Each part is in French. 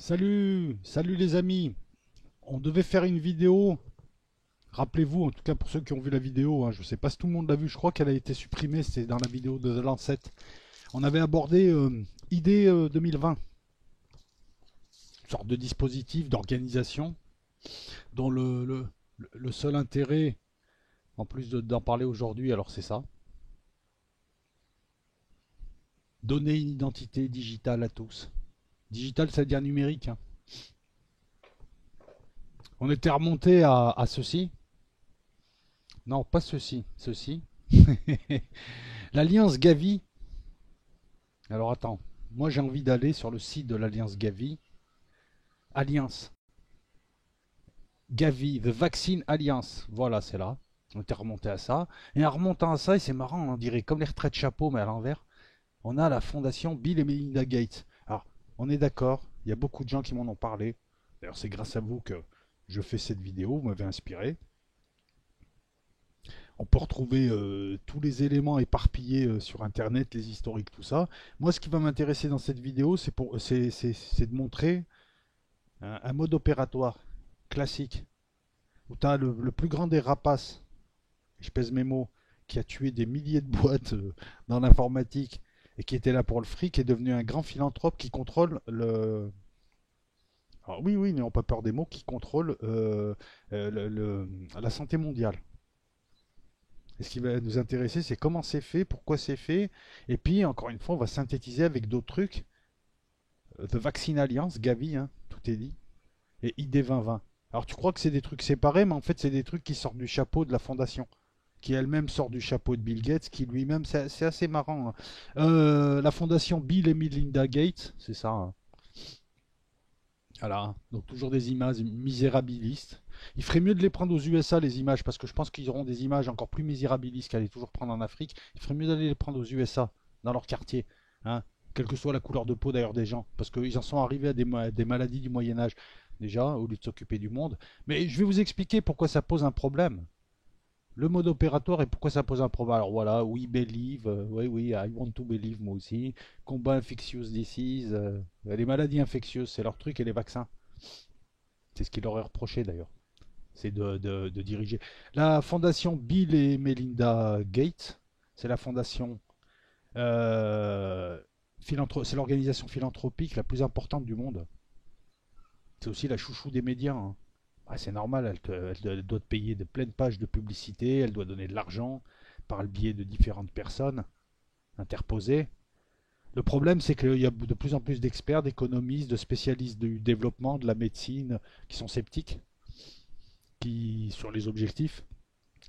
Salut les amis. On devait faire une vidéo. Rappelez-vous, en tout cas pour ceux qui ont vu la vidéo, hein, je ne sais pas si tout le monde l'a vu, je crois qu'elle a été supprimée, c'est dans la vidéo de The Lancet. On avait abordé idée 2020, une sorte de dispositif d'organisation dont le seul intérêt, en plus d'en parler aujourd'hui, alors c'est ça, donner une identité digitale à tous. Digital, ça veut dire numérique, hein. On était remonté à ceci. Non, pas ceci, ceci. L'Alliance Gavi. Alors attends, moi j'ai envie d'aller sur le site de l'Alliance Gavi. Alliance. Gavi, The Vaccine Alliance. Voilà, c'est là. On était remonté à ça. Et en remontant à ça, et c'est marrant, on dirait comme les retraites chapeau, mais à l'envers, on a la fondation Bill et Melinda Gates. Alors, on est d'accord, il y a beaucoup de gens qui m'en ont parlé. D'ailleurs, c'est grâce à vous que je fais cette vidéo, vous m'avez inspiré. On peut retrouver tous les éléments éparpillés sur Internet, les historiques, tout ça. Moi, ce qui va m'intéresser dans cette vidéo, c'est de montrer un mode opératoire classique où tu as le plus grand des rapaces, je pèse mes mots, qui a tué des milliers de boîtes dans l'informatique et qui était là pour le fric, est devenu un grand philanthrope qui contrôle le. Alors oui, oui, n'ayons pas peur des mots, qui contrôle la santé mondiale. Et ce qui va nous intéresser, c'est comment c'est fait, pourquoi c'est fait, et puis encore une fois, on va synthétiser avec d'autres trucs. The Vaccine Alliance, Gavi, hein, tout est dit, et ID 2020. Alors tu crois que c'est des trucs séparés, mais en fait c'est des trucs qui sortent du chapeau de la fondation, qui elle-même sort du chapeau de Bill Gates, qui lui-même, c'est assez marrant, hein. La fondation Bill et Melinda Gates, c'est ça, hein. Voilà, donc toujours des images misérabilistes. Il ferait mieux de les prendre aux USA, les images, parce que je pense qu'ils auront des images encore plus misérabilistes qu'à les toujours prendre en Afrique. Il ferait mieux d'aller les prendre aux USA, dans leur quartier, hein, quelle que soit la couleur de peau d'ailleurs des gens, parce qu'ils en sont arrivés à des maladies du Moyen-Âge, déjà, au lieu de s'occuper du monde. Mais je vais vous expliquer pourquoi ça pose un problème. Le mode opératoire et pourquoi ça pose un problème. Alors voilà, we believe, oui, oui, I want to believe, moi aussi. Combat infectious disease, les maladies infectieuses, c'est leur truc, et les vaccins. C'est ce qu'il leur est reproché d'ailleurs. C'est de diriger. La fondation Bill et Melinda Gates, c'est la fondation, c'est l'organisation philanthropique la plus importante du monde. C'est aussi la chouchou des médias, hein. Ah, c'est normal, elle doit te payer de pleines pages de publicité, elle doit donner de l'argent par le biais de différentes personnes interposées. Le problème, c'est qu'il y a de plus en plus d'experts, d'économistes, de spécialistes du développement, de la médecine, qui sont sceptiques sur les objectifs,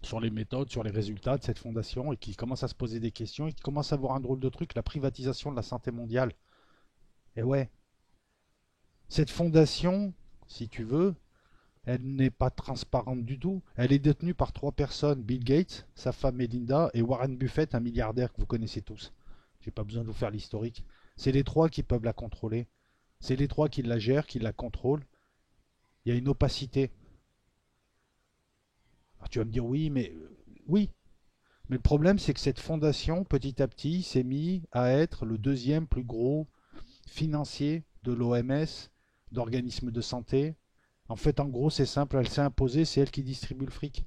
sur les méthodes, sur les résultats de cette fondation, et qui commencent à se poser des questions, et qui commencent à voir un drôle de truc, la privatisation de la santé mondiale. Et ouais, cette fondation, si tu veux, elle n'est pas transparente du tout. Elle est détenue par trois personnes, Bill Gates, sa femme Melinda, et Warren Buffett, un milliardaire que vous connaissez tous. J'ai pas besoin de vous faire l'historique. C'est les trois qui peuvent la contrôler. C'est les trois qui la gèrent, qui la contrôlent. Il y a une opacité. Alors tu vas me dire oui, mais oui. Mais le problème, c'est que cette fondation, petit à petit, s'est mise à être le deuxième plus gros financier de l'OMS, d'organismes de santé. En fait, en gros, c'est simple, elle s'est imposée, c'est elle qui distribue le fric.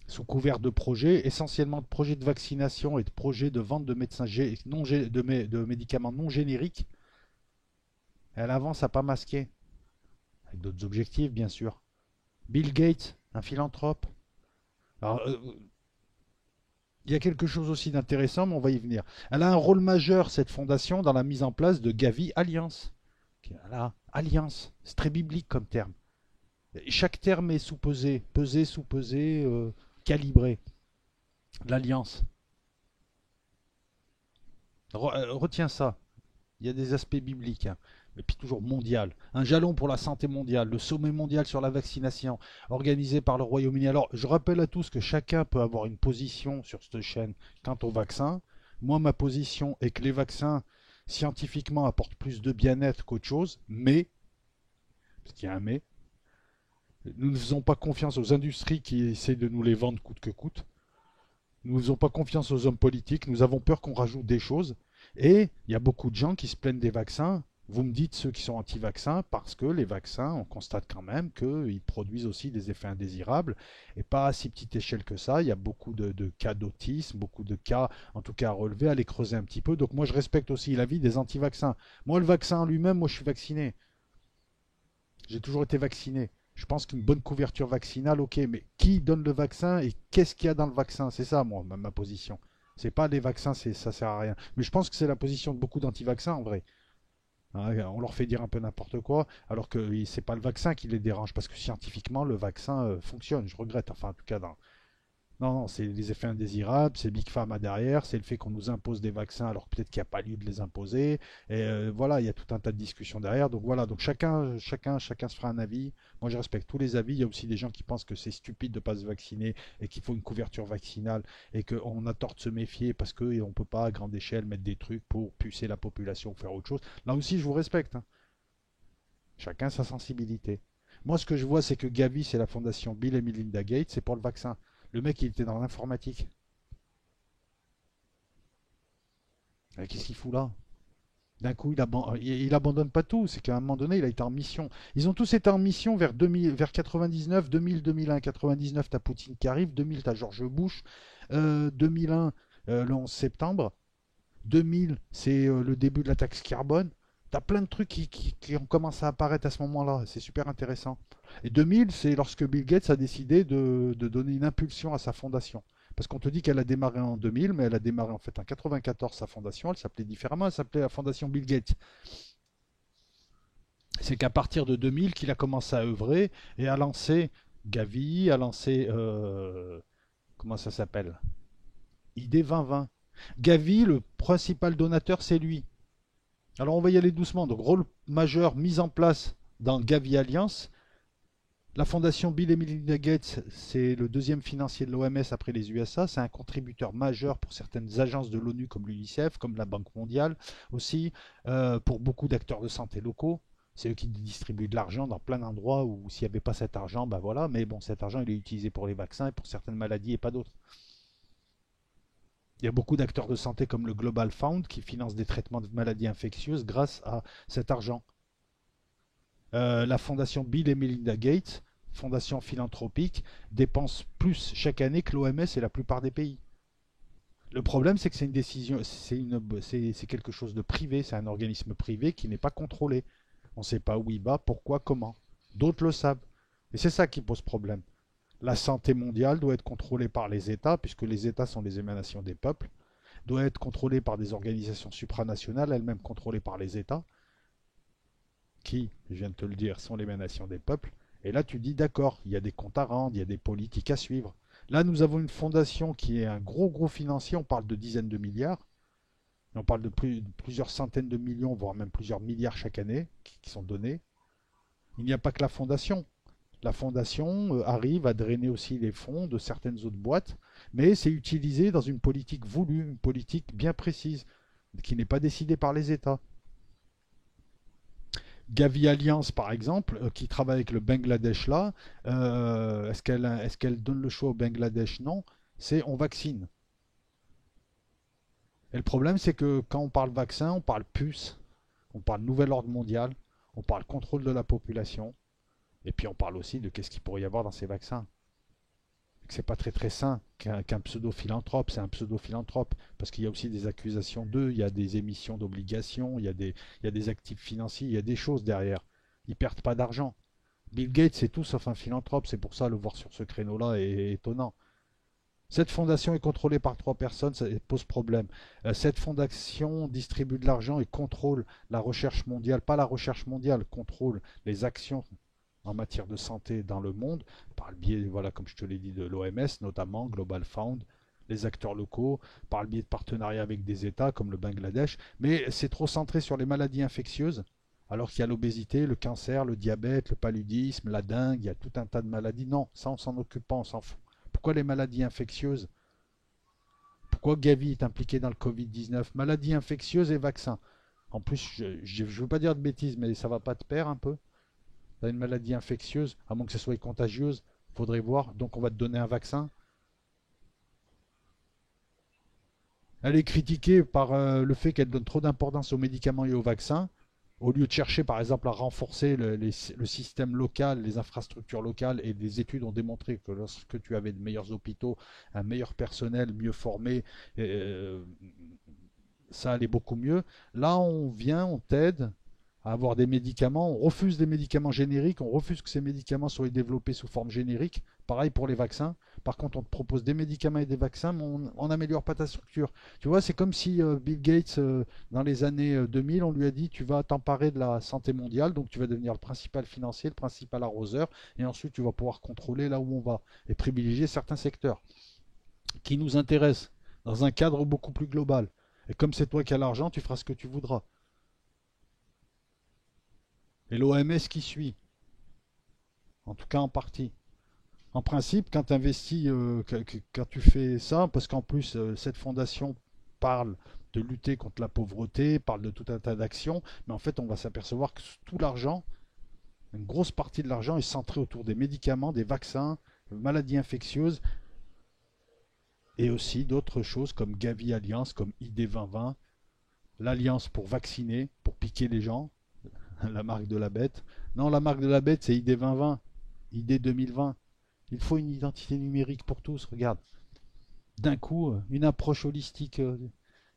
Sous couvert de projets, essentiellement de projets de vaccination et de projets de vente de, de médicaments non génériques, elle avance à pas masquer. Avec d'autres objectifs, bien sûr. Bill Gates, un philanthrope. Alors, il y a quelque chose aussi d'intéressant, mais on va y venir. Elle a un rôle majeur, cette fondation, dans la mise en place de Gavi Alliance. Voilà, Alliance, c'est très biblique comme terme. Chaque terme est sous-pesé, pesé, sous-pesé, calibré. L'Alliance. Retiens ça. Il y a des aspects bibliques, hein. Et puis toujours mondial. Un jalon pour la santé mondiale, le sommet mondial sur la vaccination, organisé par le Royaume-Uni. Alors, je rappelle à tous que chacun peut avoir une position sur cette chaîne quant au vaccin. Moi, ma position est que les vaccins, scientifiquement, apportent plus de bien-être qu'autre chose, mais, parce qu'il y a un mais, nous ne faisons pas confiance aux industries qui essaient de nous les vendre coûte que coûte. Nous ne faisons pas confiance aux hommes politiques. Nous avons peur qu'on rajoute des choses. Et il y a beaucoup de gens qui se plaignent des vaccins. Vous me dites ceux qui sont anti-vaccins parce que les vaccins, on constate quand même qu'ils produisent aussi des effets indésirables et pas à si petite échelle que ça. Il y a beaucoup de cas d'autisme, beaucoup de cas, en tout cas à relever, à les creuser un petit peu. Donc moi je respecte aussi l'avis des anti-vaccins. Moi le vaccin en lui-même, moi je suis vacciné. J'ai toujours été vacciné. Je pense qu'une bonne couverture vaccinale, ok, mais qui donne le vaccin et qu'est-ce qu'il y a dans le vaccin? C'est ça, moi, ma position. C'est pas les vaccins, ça sert à rien. Mais je pense que c'est la position de beaucoup d'anti-vaccins en vrai. Hein, on leur fait dire un peu n'importe quoi, alors que c'est pas le vaccin qui les dérange, parce que scientifiquement, le vaccin fonctionne. Je regrette, enfin, en tout cas, non, non, c'est les effets indésirables, c'est Big Pharma derrière, c'est le fait qu'on nous impose des vaccins alors que peut-être qu'il n'y a pas lieu de les imposer. Et voilà, il y a tout un tas de discussions derrière. Donc voilà, donc chacun se fera un avis. Moi, je respecte tous les avis. Il y a aussi des gens qui pensent que c'est stupide de ne pas se vacciner et qu'il faut une couverture vaccinale et qu'on a tort de se méfier parce qu'on ne peut pas à grande échelle mettre des trucs pour pucer la population ou faire autre chose. Là aussi, je vous respecte, hein. Chacun sa sensibilité. Moi, ce que je vois, c'est que Gavi, c'est la fondation Bill et Melinda Gates, c'est pour le vaccin. Le mec, il était dans l'informatique. Qu'est-ce qu'il fout là? D'un coup, il abandonne pas tout. C'est qu'à un moment donné, il a été en mission. Ils ont tous été en mission vers 2000, vers 99, 2000, 2001. 99, t'as Poutine qui arrive. 2000, t'as George Bush. 2001, le 11 septembre. 2000, c'est le début de la taxe carbone. T'as plein de trucs qui ont commencé à apparaître à ce moment-là. C'est super intéressant. Et 2000, c'est lorsque Bill Gates a décidé de donner une impulsion à sa fondation. Parce qu'on te dit qu'elle a démarré en 2000, mais elle a démarré en fait en 94 sa fondation. Elle s'appelait différemment, elle s'appelait la fondation Bill Gates. C'est qu'à partir de 2000 qu'il a commencé à œuvrer et à lancer Gavi, à lancer comment ça s'appelle, ID 2020. Gavi, le principal donateur, c'est lui. Alors on va y aller doucement. Donc rôle majeur mis en place dans Gavi Alliance. La fondation Bill et Melinda Gates, c'est le deuxième financier de l'OMS après les USA. C'est un contributeur majeur pour certaines agences de l'ONU comme l'UNICEF, comme la Banque mondiale aussi, pour beaucoup d'acteurs de santé locaux. C'est eux qui distribuent de l'argent dans plein d'endroits où s'il n'y avait pas cet argent, ben voilà. Mais bon, cet argent, il est utilisé pour les vaccins et pour certaines maladies et pas d'autres. Il y a beaucoup d'acteurs de santé comme le Global Fund qui financent des traitements de maladies infectieuses grâce à cet argent. La fondation Bill et Melinda Gates, fondation philanthropique, dépense plus chaque année que l'OMS et la plupart des pays. Le problème, c'est que c'est une décision, c'est quelque chose de privé, c'est un organisme privé qui n'est pas contrôlé. On ne sait pas où il va, pourquoi, comment. D'autres le savent. Et c'est ça qui pose problème. La santé mondiale doit être contrôlée par les États, puisque les États sont les émanations des peuples, doit être contrôlée par des organisations supranationales, elles-mêmes contrôlées par les États, qui, je viens de te le dire, sont l'émanation des peuples. Et là, tu dis, d'accord, il y a des comptes à rendre, il y a des politiques à suivre. Là, nous avons une fondation qui est un gros financier, on parle de dizaines de milliards, on parle de plusieurs centaines de millions, voire même plusieurs milliards chaque année qui sont donnés. Il n'y a pas que la fondation. La fondation arrive à drainer aussi les fonds de certaines autres boîtes, mais c'est utilisé dans une politique voulue, une politique bien précise, qui n'est pas décidée par les États. Gavi Alliance, par exemple, qui travaille avec le Bangladesh là, est-ce qu'elle donne le choix au Bangladesh? Non, c'est on vaccine. Et le problème, c'est que quand on parle vaccin, on parle puce, on parle nouvel ordre mondial, on parle contrôle de la population, et puis on parle aussi de qu'est-ce qu'il pourrait y avoir dans ces vaccins. C'est pas très sain qu'un pseudo-philanthrope, c'est un pseudo-philanthrope, parce qu'il y a aussi des accusations d'eux, il y a des émissions d'obligations, il y a des actifs financiers, il y a des choses derrière. Ils perdent pas d'argent. Bill Gates, c'est tout sauf un philanthrope, c'est pour ça le voir sur ce créneau-là est étonnant. Cette fondation est contrôlée par trois personnes, ça pose problème. Cette fondation distribue de l'argent et contrôle la recherche mondiale, pas la recherche mondiale, contrôle les actions en matière de santé dans le monde, par le biais, voilà, comme je te l'ai dit, de l'OMS, notamment Global Fund, les acteurs locaux, par le biais de partenariats avec des États comme le Bangladesh, mais c'est trop centré sur les maladies infectieuses, alors qu'il y a l'obésité, le cancer, le diabète, le paludisme, la dengue, il y a tout un tas de maladies. Non, ça on s'en occupe pas, on s'en fout. Pourquoi les maladies infectieuses? Pourquoi Gavi est impliqué dans le Covid-19? Maladies infectieuses et vaccins. En plus, je ne veux pas dire de bêtises, mais ça va pas te perdre un peu? Tu as une maladie infectieuse, à moins que ce soit contagieuse, faudrait voir. Donc on va te donner un vaccin. Elle est critiquée par le fait qu'elle donne trop d'importance aux médicaments et aux vaccins. Au lieu de chercher par exemple à renforcer le système local, les infrastructures locales, et des études ont démontré que lorsque tu avais de meilleurs hôpitaux, un meilleur personnel, mieux formé, euh, ça allait beaucoup mieux. Là, on vient, on t'aide à avoir des médicaments, on refuse des médicaments génériques, on refuse que ces médicaments soient développés sous forme générique. Pareil pour les vaccins. Par contre, on te propose des médicaments et des vaccins, mais on n'améliore pas ta structure. Tu vois, c'est comme si Bill Gates, dans les années 2000, on lui a dit, tu vas t'emparer de la santé mondiale, donc tu vas devenir le principal financier, le principal arroseur, et ensuite tu vas pouvoir contrôler là où on va, et privilégier certains secteurs qui nous intéressent, dans un cadre beaucoup plus global. Et comme c'est toi qui as l'argent, tu feras ce que tu voudras. Et l'OMS qui suit, en tout cas en partie. En principe, quand tu investis, quand tu fais ça, parce qu'en plus, cette fondation parle de lutter contre la pauvreté, parle de tout un tas d'actions, mais en fait, on va s'apercevoir que tout l'argent, une grosse partie de l'argent est centrée autour des médicaments, des vaccins, maladies infectieuses, et aussi d'autres choses comme Gavi Alliance, comme ID 2020, l'Alliance pour vacciner, pour piquer les gens, la marque de la bête. Non, la marque de la bête, c'est ID 2020, ID 2020. Il faut une identité numérique pour tous, regarde. D'un coup, une approche holistique.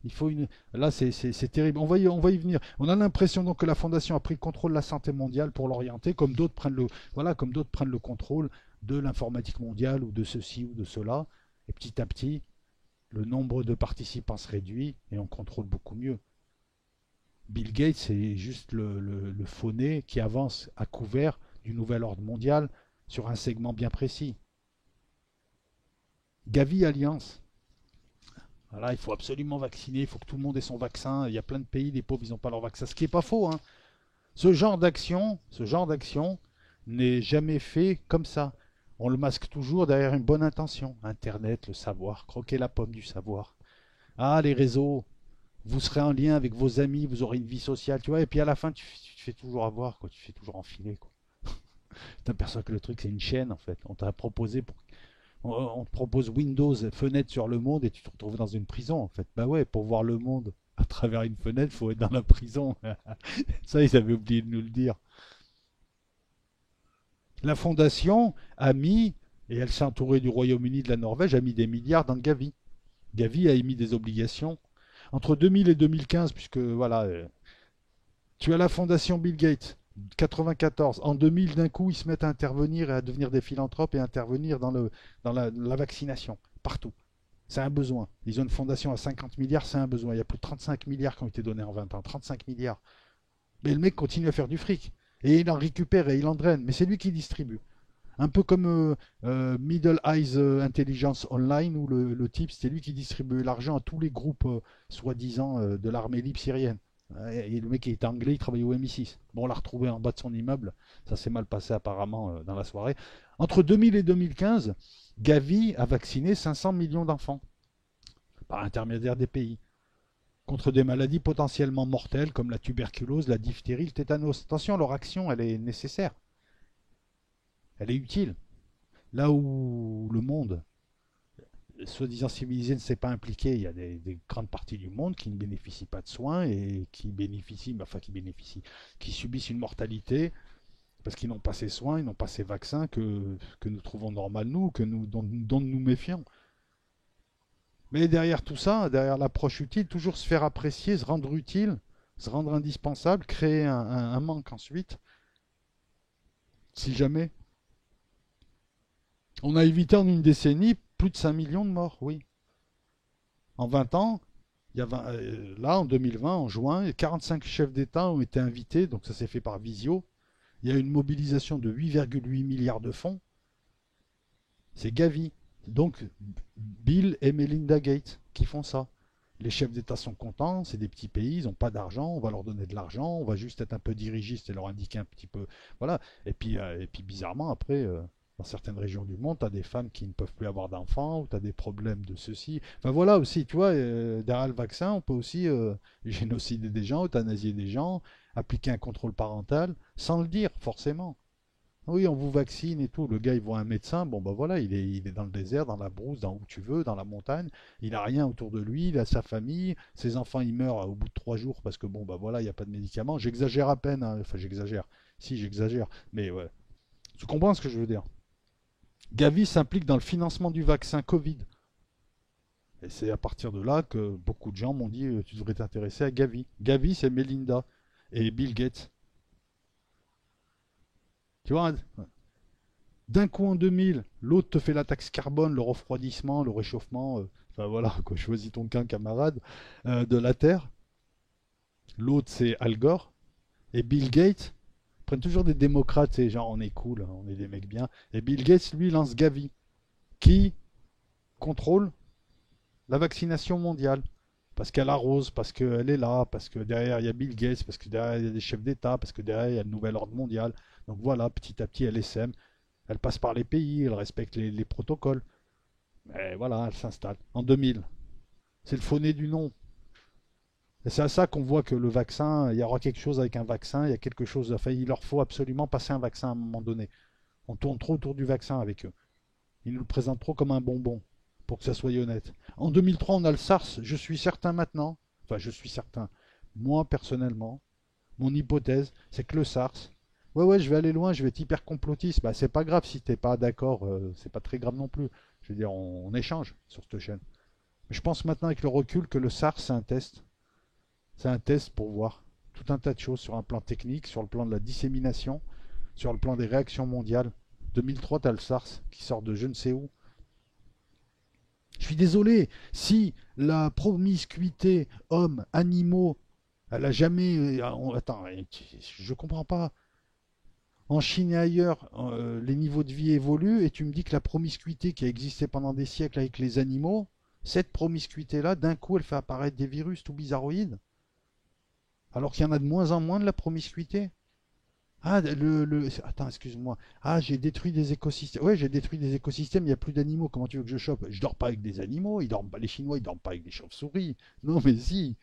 Il faut une. Là, c'est terrible. On va y venir. On a l'impression donc que la Fondation a pris le contrôle de la santé mondiale pour l'orienter, comme d'autres prennent comme d'autres prennent le contrôle de l'informatique mondiale ou de ceci ou de cela. Et petit à petit, le nombre de participants se réduit et on contrôle beaucoup mieux. Bill Gates, c'est juste le faux nez qui avance à couvert du nouvel ordre mondial sur un segment bien précis. Gavi Alliance. Voilà, il faut absolument vacciner, il faut que tout le monde ait son vaccin. Il y a plein de pays, les pauvres, ils n'ont pas leur vaccin. Ce qui n'est pas faux, hein. Ce genre d'action n'est jamais fait comme ça. On le masque toujours derrière une bonne intention. Internet, le savoir, croquer la pomme du savoir. Ah, les réseaux, vous serez en lien avec vos amis, vous aurez une vie sociale, tu vois. Et puis à la fin, tu te fais toujours avoir, quoi. Tu te fais toujours enfiler, quoi. Tu t'aperçois que le truc, c'est une chaîne, en fait. On te propose Windows, fenêtre sur le monde, et tu te retrouves dans une prison, en fait. Bah ouais, pour voir le monde à travers une fenêtre, il faut être dans la prison. Ça, ils avaient oublié de nous le dire. La fondation a mis, et elle s'est entourée du Royaume-Uni, de la Norvège, a mis des milliards dans Gavi. Gavi a émis des obligations. Entre 2000 et 2015, puisque voilà, tu as la fondation Bill Gates, 94. En 2000, d'un coup, ils se mettent à intervenir et à devenir des philanthropes et à intervenir dans la vaccination, partout. C'est un besoin. Ils ont une fondation à 50 milliards, c'est un besoin. Il y a plus de 35 milliards qui ont été donnés en 20 ans. 35 milliards. Mais le mec continue à faire du fric. Et il en récupère et il en draine. Mais c'est lui qui distribue. Un peu comme Middle Eyes Intelligence Online, où le type, c'était lui qui distribuait l'argent à tous les groupes soi-disant de l'armée libre syrienne. Et le mec il était anglais, il travaillait au MI6. Bon, on l'a retrouvé en bas de son immeuble. Ça s'est mal passé apparemment dans la soirée. Entre 2000 et 2015, Gavi a vacciné 500 millions d'enfants par intermédiaire des pays contre des maladies potentiellement mortelles comme la tuberculose, la diphtérie, le tétanos. Attention, leur action, elle est nécessaire. Elle est utile. Là où le monde, soi-disant civilisé, ne s'est pas impliqué, il y a des grandes parties du monde qui ne bénéficient pas de soins et qui subissent une mortalité parce qu'ils n'ont pas ces soins, ils n'ont pas ces vaccins que nous trouvons normal, nous, dont nous méfions. Mais derrière tout ça, derrière l'approche utile, toujours se faire apprécier, se rendre utile, se rendre indispensable, créer un manque ensuite, si jamais. On a évité en une décennie plus de 5 millions de morts, oui. En 20 ans, là, en 2020, en juin, 45 chefs d'État ont été invités, donc ça s'est fait par visio. Il y a une mobilisation de 8,8 milliards de fonds. C'est Gavi. Donc, Bill et Melinda Gates qui font ça. Les chefs d'État sont contents, c'est des petits pays, ils n'ont pas d'argent, on va leur donner de l'argent, on va juste être un peu dirigiste et leur indiquer un petit peu. Voilà. Et puis bizarrement, après, dans certaines régions du monde, tu as des femmes qui ne peuvent plus avoir d'enfants, ou tu as des problèmes de ceci. Enfin voilà aussi, tu vois, derrière le vaccin, on peut aussi génocider des gens, euthanasier des gens, appliquer un contrôle parental, sans le dire forcément. Oui, on vous vaccine et tout. Le gars, il voit un médecin. Bon, bah voilà, il est dans le désert, dans la brousse, dans où tu veux, dans la montagne. Il a rien autour de lui. Il a sa famille. Ses enfants, ils meurent au bout de 3 jours parce que bon, bah voilà, il n'y a pas de médicaments. J'exagère à peine, hein. Enfin, j'exagère. Si, j'exagère. Mais ouais. Tu comprends ce que je veux dire? Gavi s'implique dans le financement du vaccin Covid. Et c'est à partir de là que beaucoup de gens m'ont dit tu devrais t'intéresser à Gavi. Gavi, c'est Melinda et Bill Gates. Tu vois, d'un coup en 2000, l'autre te fait la taxe carbone, le refroidissement, le réchauffement, enfin voilà, quoi, choisis ton camp, camarade, de la Terre. L'autre, c'est Al Gore. Et Bill Gates, prennent toujours des démocrates, c'est genre on est cool, on est des mecs bien. Et Bill Gates, lui, lance Gavi, qui contrôle la vaccination mondiale. Parce qu'elle arrose, parce qu'elle est là, parce que derrière il y a Bill Gates, parce que derrière il y a des chefs d'État, parce que derrière il y a le nouvel ordre mondial. Donc voilà, petit à petit elle essaime, elle passe par les pays, elle respecte les protocoles. Et voilà, elle s'installe. En 2000, c'est le faux-né du nom. Et c'est à ça qu'on voit que le vaccin, il y aura quelque chose avec un vaccin, il y a quelque chose, enfin il leur faut absolument passer un vaccin à un moment donné. On tourne trop autour du vaccin avec eux. Ils nous le présentent trop comme un bonbon, pour que ça soit honnête. En 2003, on a le SARS, je suis certain maintenant, enfin je suis certain, moi personnellement, mon hypothèse, c'est que le SARS, ouais, je vais aller loin, je vais être hyper complotiste, bah c'est pas grave si t'es pas d'accord, c'est pas très grave non plus. Je veux dire, on échange sur cette chaîne. Mais je pense maintenant avec le recul que le SARS, c'est un test. C'est un test pour voir tout un tas de choses sur un plan technique, sur le plan de la dissémination, sur le plan des réactions mondiales. 2003, t'as le SARS qui sort de je ne sais où. Je suis désolé, si la promiscuité homme-animaux, elle a jamais. Attends, je comprends pas. En Chine et ailleurs, les niveaux de vie évoluent et tu me dis que la promiscuité qui a existé pendant des siècles avec les animaux, cette promiscuité-là, d'un coup, elle fait apparaître des virus tout bizarroïdes, alors qu'il y en a de moins en moins de la promiscuité. Ah, attends, excuse-moi. Ah, j'ai détruit des écosystèmes. Ouais, j'ai détruit des écosystèmes, il n'y a plus d'animaux. Comment tu veux que je chope? Je dors pas avec des animaux. Ils dorment pas, les Chinois, ils dorment pas avec des chauves-souris. Non, mais si.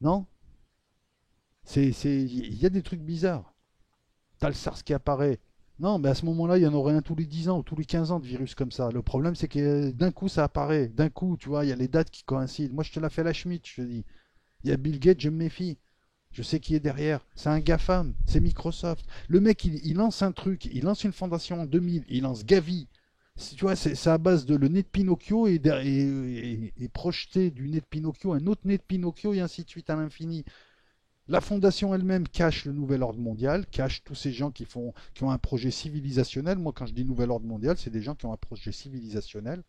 Non? Il y a des trucs bizarres. T'as le SARS qui apparaît. Non, mais à ce moment-là, il y en aurait un tous les 10 ans ou tous les 15 ans de virus comme ça. Le problème, c'est que d'un coup, ça apparaît. D'un coup, tu vois, il y a les dates qui coïncident. Moi, je te la fais la Schmitt, je te dis. Il y a Bill Gates, je me méfie. Je sais qui est derrière. C'est un GAFAM, c'est Microsoft. Le mec, il lance un truc, il lance une fondation en 2000, il lance Gavi. Tu vois, c'est à base de le nez de Pinocchio et projeter du nez de Pinocchio un autre nez de Pinocchio et ainsi de suite à l'infini. La fondation elle-même cache le nouvel ordre mondial, cache tous ces gens qui ont un projet civilisationnel. Moi, quand je dis nouvel ordre mondial, c'est des gens qui ont un projet civilisationnel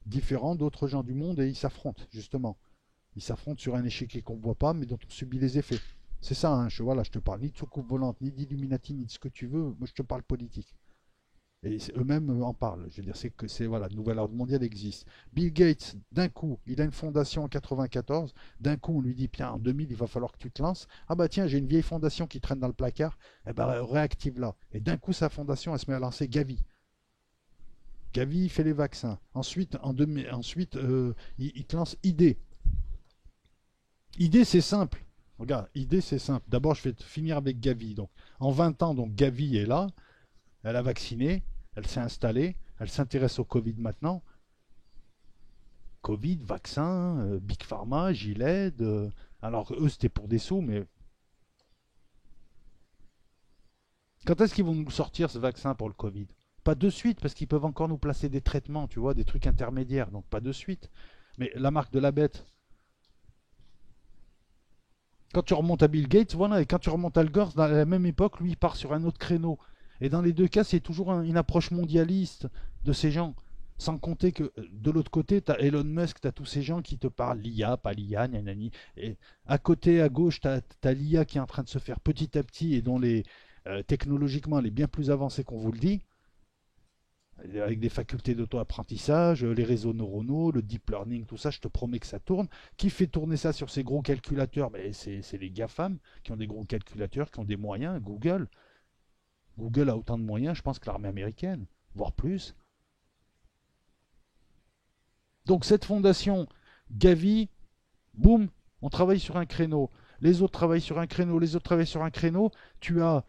différent d'autres gens du monde et ils s'affrontent, justement. Ils s'affrontent sur un échiquier qu'on ne voit pas, mais dont on subit les effets. C'est ça, hein, voilà, je te parle ni de soucoupe volante, ni d'Illuminati, ni de ce que tu veux. Moi, je te parle politique. Et eux-mêmes en parlent. Je veux dire, c'est que c'est voilà, le nouvel ordre mondial existe. Bill Gates, d'un coup, il a une fondation en 94. D'un coup, on lui dit, tiens, en 2000, il va falloir que tu te lances. Ah bah tiens, j'ai une vieille fondation qui traîne dans le placard. Eh ben, réactive-la. Et d'un coup, sa fondation, elle se met à lancer Gavi. Gavi, il fait les vaccins. Ensuite, il te lance ID. Idée, c'est simple. Regarde, idée, c'est simple. D'abord, je vais finir avec Gavi. Donc, en 20 ans, donc Gavi est là. Elle a vacciné. Elle s'est installée. Elle s'intéresse au Covid maintenant. Covid, vaccin, Big Pharma, Gilead. Alors, eux, c'était pour des sous, mais quand est-ce qu'ils vont nous sortir ce vaccin pour le Covid? Pas de suite, parce qu'ils peuvent encore nous placer des traitements, tu vois, des trucs intermédiaires. Donc, pas de suite. Mais la marque de la bête, quand tu remontes à Bill Gates, voilà, et quand tu remontes à Al Gore, dans la même époque, lui, il part sur un autre créneau. Et dans les deux cas, c'est toujours une approche mondialiste de ces gens. Sans compter que de l'autre côté, tu as Elon Musk, tu as tous ces gens qui te parlent l'IA, pas l'IA, nanani. Et à côté, à gauche, tu as l'IA qui est en train de se faire petit à petit et dont technologiquement, elle est bien plus avancée qu'on vous le dit, avec des facultés d'auto-apprentissage, les réseaux neuronaux, le deep learning, tout ça, je te promets que ça tourne. Qui fait tourner ça sur ces gros calculateurs? Ben, c'est les GAFAM qui ont des gros calculateurs, qui ont des moyens. Google. Google a autant de moyens, je pense, que l'armée américaine, voire plus. Donc cette fondation, Gavi, boum, on travaille sur un créneau. les autres travaillent sur un créneau, les autres travaillent sur un créneau. Tu as,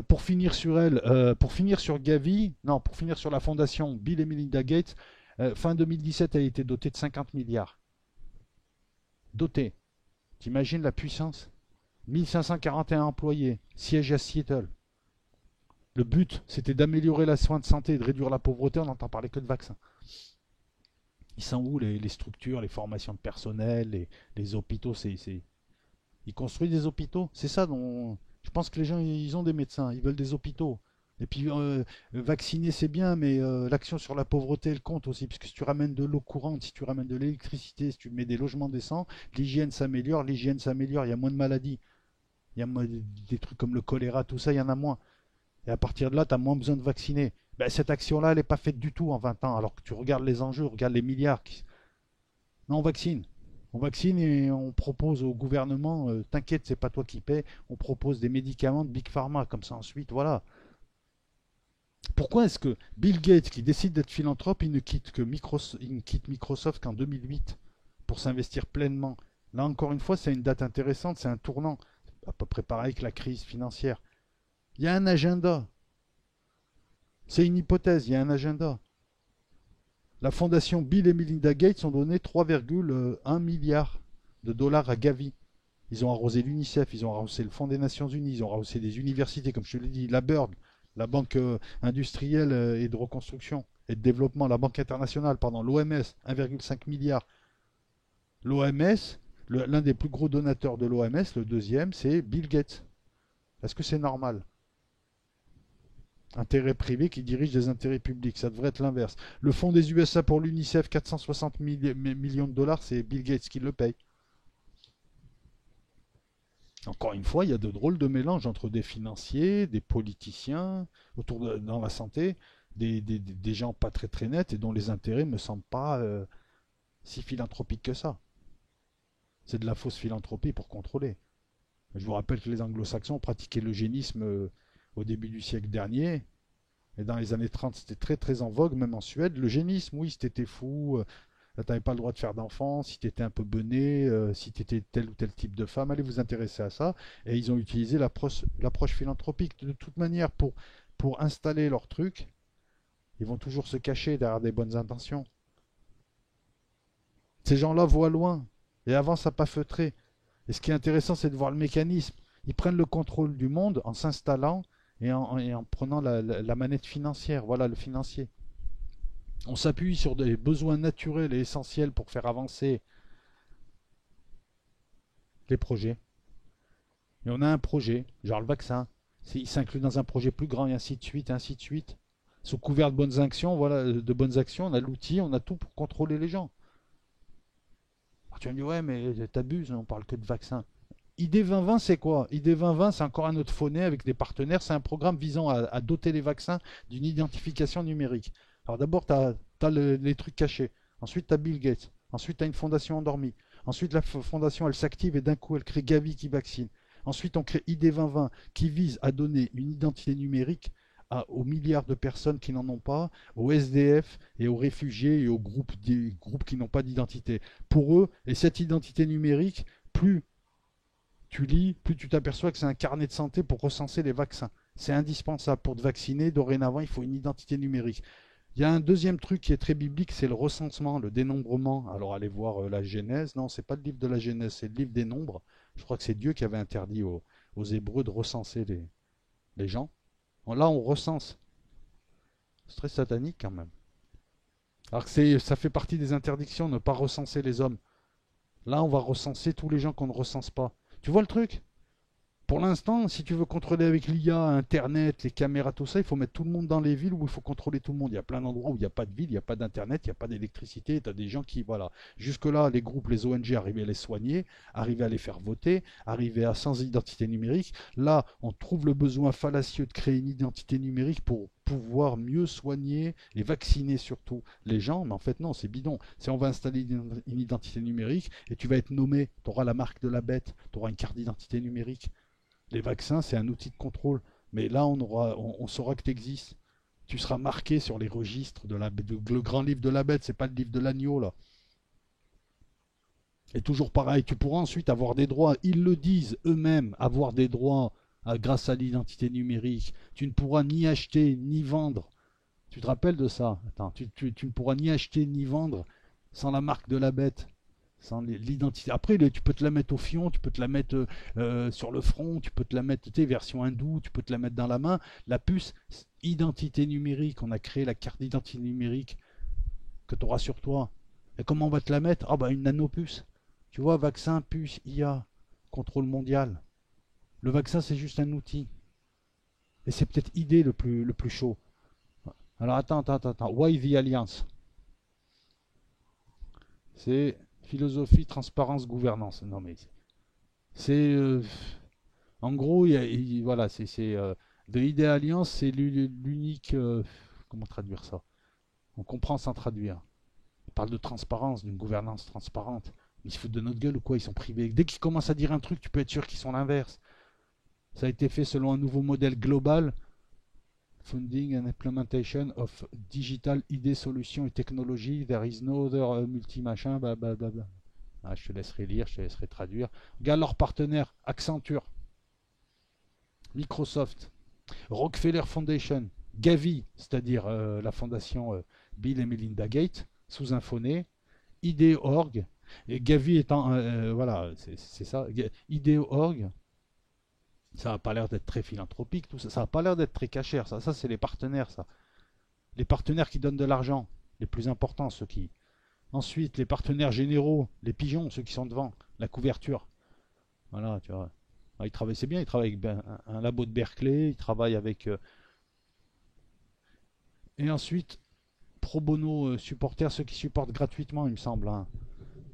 pour finir sur elle, pour finir sur Gavi, non, pour finir sur la fondation Bill et Melinda Gates, fin 2017, elle a été dotée de 50 milliards. Dotée. T'imagines la puissance? 1541 employés, siège à Seattle. Le but, c'était d'améliorer la soins de santé, de réduire la pauvreté, on n'entend parler que de vaccins. Ils sont où les structures, les formations de personnel, les hôpitaux, Ils construisent des hôpitaux. C'est ça dont. Je pense que les gens, ils ont des médecins, ils veulent des hôpitaux. Et puis, vacciner, c'est bien, mais l'action sur la pauvreté, elle compte aussi. Parce que si tu ramènes de l'eau courante, si tu ramènes de l'électricité, si tu mets des logements décents, l'hygiène s'améliore, il y a moins de maladies. Il y a des trucs comme le choléra, tout ça, il y en a moins. Et à partir de là, tu as moins besoin de vacciner. Ben, cette action-là, elle n'est pas faite du tout en 20 ans. Alors que tu regardes les enjeux, regarde les milliards. Non, on vaccine. On vaccine et on propose au gouvernement, t'inquiète, c'est pas toi qui paie, on propose des médicaments de Big Pharma, comme ça ensuite, voilà. Pourquoi est-ce que Bill Gates, qui décide d'être philanthrope, il ne quitte Microsoft qu'en 2008 pour s'investir pleinement? Là, encore une fois, c'est une date intéressante, c'est un tournant. À peu près pareil que la crise financière. Il y a un agenda. C'est une hypothèse, il y a un agenda. La fondation Bill et Melinda Gates ont donné 3,1 milliards de dollars à Gavi. Ils ont arrosé l'UNICEF, ils ont arrosé le Fonds des Nations Unies, ils ont arrosé des universités, comme je te l'ai dit, la BIRD, la Banque industrielle et de reconstruction et de développement, la Banque internationale, pardon, l'OMS, 1,5 milliard. L'OMS, l'un des plus gros donateurs de l'OMS, le deuxième, c'est Bill Gates. Est-ce que c'est normal? Intérêt privé qui dirige des intérêts publics, ça devrait être l'inverse. Le fonds des USA pour l'UNICEF, 460 millions de dollars, c'est Bill Gates qui le paye. Encore une fois, il y a de drôles de mélanges entre des financiers, des politiciens, dans la santé, des gens pas très très nets et dont les intérêts ne me semblent pas si philanthropiques que ça. C'est de la fausse philanthropie pour contrôler. Je vous rappelle que les anglo-saxons pratiquaient l'eugénisme au début du siècle dernier. Et dans les années 30, c'était très très en vogue, même en Suède. L'eugénisme, oui, si t'étais fou, tu n'avais pas le droit de faire d'enfants, si tu étais un peu bené, si tu étais tel ou tel type de femme, allez vous intéresser à ça. Et ils ont utilisé l'approche philanthropique. De toute manière, pour installer leur truc, ils vont toujours se cacher derrière des bonnes intentions. Ces gens-là voient loin et avancent à pas feutrés. Et ce qui est intéressant, c'est de voir le mécanisme. Ils prennent le contrôle du monde en s'installant et en prenant la manette financière. Voilà le financier. On s'appuie sur des besoins naturels et essentiels pour faire avancer les projets. Et on a un projet, genre le vaccin. Il s'inclut dans un projet plus grand et ainsi de suite, ainsi de suite. Sous couvert de bonnes actions, voilà, on a l'outil, on a tout pour contrôler les gens. Alors tu vas me dire, ouais, mais t'abuses, on parle que de vaccin. ID 2020, c'est quoi? ID 2020, c'est encore un autre fauné avec des partenaires. C'est un programme visant à doter les vaccins d'une identification numérique. Alors d'abord, tu as les trucs cachés. Ensuite, tu as Bill Gates. Ensuite, tu as une fondation endormie. Ensuite, la fondation, elle s'active et d'un coup, elle crée Gavi qui vaccine. Ensuite, on crée ID 2020 qui vise à donner une identité numérique aux milliards de personnes qui n'en ont pas, aux SDF et aux réfugiés et aux groupes qui n'ont pas d'identité. Pour eux, et cette identité numérique, plus tu lis, plus tu t'aperçois que c'est un carnet de santé pour recenser les vaccins. C'est indispensable pour te vacciner. Dorénavant, il faut une identité numérique. Il y a un deuxième truc qui est très biblique, c'est le recensement, le dénombrement. Alors allez voir la Genèse. Non, c'est pas le livre de la Genèse, c'est le livre des nombres. Je crois que c'est Dieu qui avait interdit aux Hébreux de recenser les gens. Là, on recense. C'est très satanique quand même. Alors que ça fait partie des interdictions, ne pas recenser les hommes. Là, on va recenser tous les gens qu'on ne recense pas. Tu vois le truc? Pour l'instant, si tu veux contrôler avec l'IA, Internet, les caméras, tout ça, il faut mettre tout le monde dans les villes où il faut contrôler tout le monde. Il y a plein d'endroits où il n'y a pas de ville, il n'y a pas d'Internet, il n'y a pas d'électricité. Tu as des gens qui, voilà. Jusque-là, les groupes, les ONG arrivaient à les soigner, arrivaient à les faire voter, arrivaient à sans identité numérique. Là, on trouve le besoin fallacieux de créer une identité numérique pour pouvoir mieux soigner et vacciner surtout les gens. Mais en fait, non, c'est bidon. C'est on va installer une identité numérique et tu vas être nommé. Tu auras la marque de la bête, tu auras une carte d'identité numérique. Les vaccins, c'est un outil de contrôle. Mais là, on saura que tu existes. Tu seras marqué sur les registres le grand livre de la bête. C'est pas le livre de l'agneau, là. Et toujours pareil, tu pourras ensuite avoir des droits, ils le disent eux-mêmes, avoir des droits grâce à l'identité numérique. Tu ne pourras ni acheter ni vendre. Tu te rappelles de ça? Attends, tu ne pourras ni acheter ni vendre sans la marque de la bête, sans l'identité. Après, tu peux te la mettre au fion, tu peux te la mettre sur le front, tu peux te la mettre, tu sais, version hindoue, tu peux te la mettre dans la main. La puce, identité numérique, on a créé la carte d'identité numérique que tu auras sur toi. Et comment on va te la mettre? Ah bah une nanopuce. Tu vois, vaccin, puce, IA, contrôle mondial. Le vaccin, c'est juste un outil. Et c'est peut-être idée le plus chaud. Alors attends. Why the Alliance? C'est philosophie, transparence, gouvernance. Non mais c'est en gros, voilà, de l'idée Alliance, c'est l'unique. Comment traduire ça? On comprend sans traduire. On parle de transparence, d'une gouvernance transparente. Ils se foutent de notre gueule ou quoi? Ils sont privés. Dès qu'ils commencent à dire un truc, tu peux être sûr qu'ils sont l'inverse. Ça a été fait selon un nouveau modèle global. Funding and implementation of digital idées, solutions et technologies. There is no other multi-machin, blablabla. Ah, je te laisserai lire, je te laisserai traduire. Regarde leurs partenaires, Accenture, Microsoft, Rockefeller Foundation, Gavi, c'est-à-dire la fondation Bill et Melinda Gates, sous Infoné, IDEO.org, et Gavi étant, voilà, c'est ça, IDEO.org, ça n'a pas l'air d'être très philanthropique, tout ça, ça n'a pas l'air d'être très cachère, ça c'est les partenaires, ça. Les partenaires qui donnent de l'argent, les plus importants, ceux qui... Ensuite, les partenaires généraux, les pigeons, ceux qui sont devant, la couverture. Voilà, tu vois. Ah, ils travaillent, c'est bien, ils travaillent avec un labo de Berkeley, ils travaillent avec... et ensuite, pro bono supporters, ceux qui supportent gratuitement, il me semble, hein.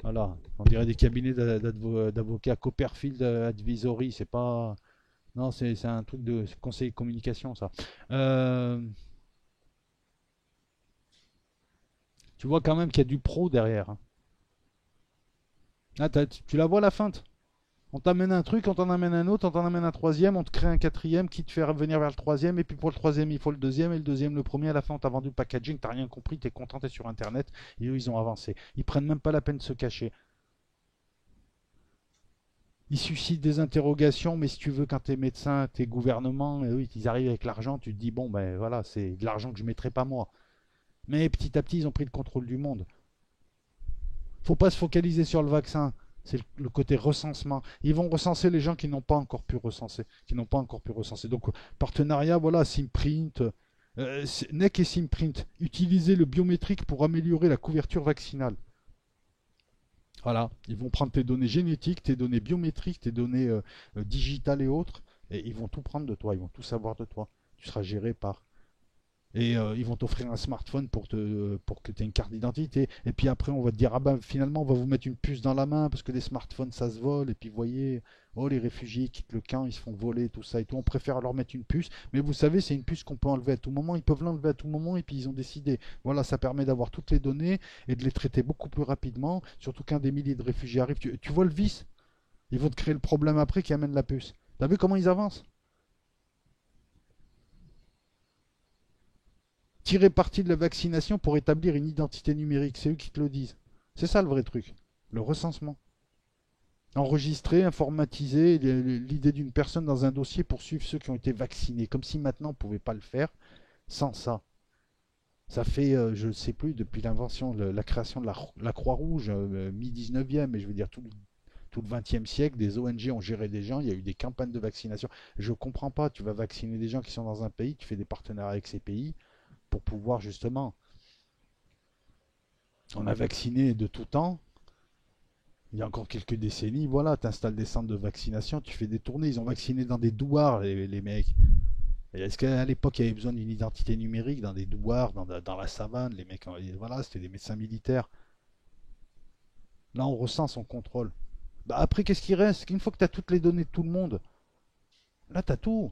Voilà, on dirait des cabinets d'avocats. Copperfield Advisory, c'est pas... Non, c'est un truc de conseil de communication, ça. Euh, Tu vois quand même qu'il y a du pro derrière, hein. Ah, tu la vois la feinte? On t'amène un truc, on t'en amène un autre, on t'en amène un troisième, on te crée un quatrième qui te fait revenir vers le troisième, et puis pour le troisième, il faut le deuxième, et le deuxième, le premier. À la fin, on t'a vendu le packaging, t'as rien compris, t'es content, t'es sur Internet, et eux, ils ont avancé. Ils prennent même pas la peine de se cacher. Ils suscitent des interrogations, mais si tu veux, quand t'es médecin, t'es gouvernement, et oui, ils arrivent avec l'argent, tu te dis, bon, ben voilà, c'est de l'argent que je mettrai pas moi. Mais petit à petit, ils ont pris le contrôle du monde. Faut pas se focaliser sur le vaccin. C'est le côté recensement. Ils vont recenser les gens qui n'ont pas encore pu recenser, Donc partenariat, voilà, Simprint, NEC et Simprint. Utiliser le biométrique pour améliorer la couverture vaccinale. Voilà, ils vont prendre tes données génétiques, tes données biométriques, tes données digitales et autres, et ils vont tout prendre de toi. Ils vont tout savoir de toi. Tu seras géré par et ils vont t'offrir un smartphone pour que tu aies une carte d'identité. Et puis après, on va te dire, ah ben finalement, on va vous mettre une puce dans la main parce que les smartphones, ça se vole. Et puis vous voyez, oh, les réfugiés quittent le camp, ils se font voler, tout ça et tout. On préfère leur mettre une puce. Mais vous savez, c'est une puce qu'on peut enlever à tout moment. Ils peuvent l'enlever à tout moment et puis ils ont décidé. Voilà, ça permet d'avoir toutes les données et de les traiter beaucoup plus rapidement. Surtout qu'un des milliers de réfugiés arrive. Tu vois le vice? Ils vont te créer le problème après qui amène la puce. T'as vu comment ils avancent? Tirer parti de la vaccination pour établir une identité numérique. C'est eux qui te le disent. C'est ça le vrai truc. Le recensement. Enregistrer, informatiser l'idée d'une personne dans un dossier pour suivre ceux qui ont été vaccinés. Comme si maintenant on ne pouvait pas le faire sans ça. Ça fait, je ne sais plus, depuis l'invention, la création de la Croix-Rouge, mi-19e, mais je veux dire tout le 20e siècle, des ONG ont géré des gens, il y a eu des campagnes de vaccination. Je ne comprends pas, tu vas vacciner des gens qui sont dans un pays, tu fais des partenariats avec ces pays pour pouvoir justement. On a vacciné de tout temps. Il y a encore quelques décennies, voilà, tu installes des centres de vaccination, tu fais des tournées. Ils ont vacciné dans des douars, les mecs. Est-ce qu'à l'époque, il y avait besoin d'une identité numérique dans des douars, dans la savane? Les mecs, voilà, c'était des médecins militaires. Là, on recense, on contrôle. Bah après, qu'est-ce qui reste? Une fois que tu as toutes les données de tout le monde, là, tu as tout.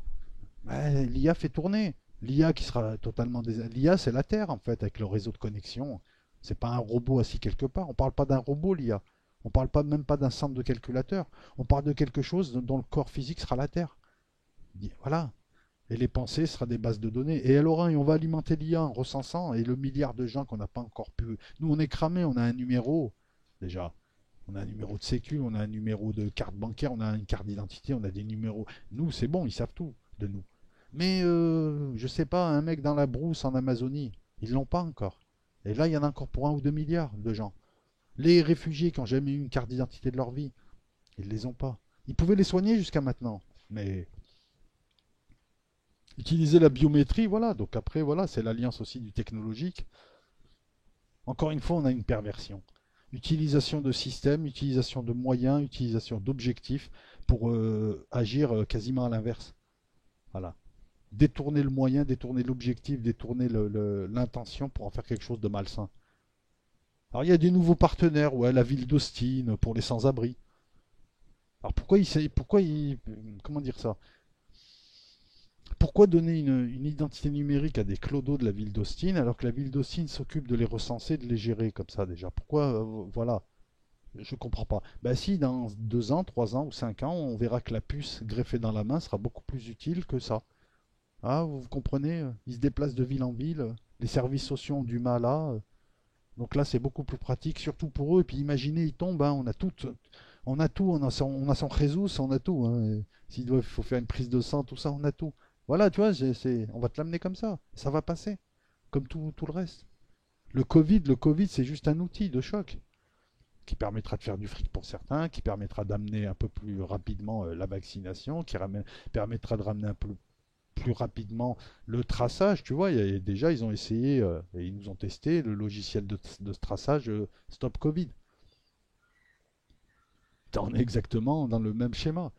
Bah, l'IA fait tourner. L'IA qui sera totalement L'IA, c'est la Terre, en fait, avec le réseau de connexion. C'est pas un robot assis quelque part. On parle pas d'un robot, l'IA. On parle pas même pas d'un centre de calculateur. On parle de quelque chose dont le corps physique sera la Terre. Voilà. Et les pensées sera des bases de données. Et elle aura, et on va alimenter l'IA en recensant. Et le milliard de gens qu'on n'a pas encore pu. Nous, on est cramé, on a un numéro, déjà. On a un numéro de sécu, on a un numéro de carte bancaire, on a une carte d'identité, on a des numéros. Nous, c'est bon, ils savent tout de nous. Mais je sais pas, un mec dans la brousse en Amazonie, ils l'ont pas encore. Et là, il y en a encore pour 1 ou 2 milliards de gens. Les réfugiés qui n'ont jamais eu une carte d'identité de leur vie, ils les ont pas. Ils pouvaient les soigner jusqu'à maintenant, mais utiliser la biométrie, voilà. Donc après, voilà, c'est l'alliance aussi du technologique. Encore une fois, on a une perversion. Utilisation de systèmes, utilisation de moyens, utilisation d'objectifs pour agir quasiment à l'inverse. Voilà. Détourner le moyen, détourner l'objectif, détourner l'intention pour en faire quelque chose de malsain. Alors il y a des nouveaux partenaires, ouais, la ville d'Austin pour les sans-abri. Alors comment dire ça? Pourquoi donner une identité numérique à des clodos de la ville d'Austin alors que la ville d'Austin s'occupe de les recenser, de les gérer comme ça déjà? Pourquoi, voilà, je comprends pas. Bah si, dans 2 ans, 3 ans ou 5 ans, on verra que la puce greffée dans la main sera beaucoup plus utile que ça. Ah, vous comprenez? Ils se déplacent de ville en ville, les services sociaux ont du mal à. Donc là, c'est beaucoup plus pratique, surtout pour eux. Et puis imaginez, ils tombent, hein, on a tout, on a son Jesus, on a tout. Hein. S'il faut faire une prise de sang, tout ça, on a tout. Voilà, tu vois, on va te l'amener comme ça va passer, comme tout le reste. Le Covid, c'est juste un outil de choc qui permettra de faire du fric pour certains, qui permettra d'amener un peu plus rapidement la vaccination, permettra de ramener un peu plus rapidement le traçage. Tu vois, déjà, ils ont essayé et ils nous ont testé le logiciel de traçage Stop Covid. On est exactement dans le même schéma.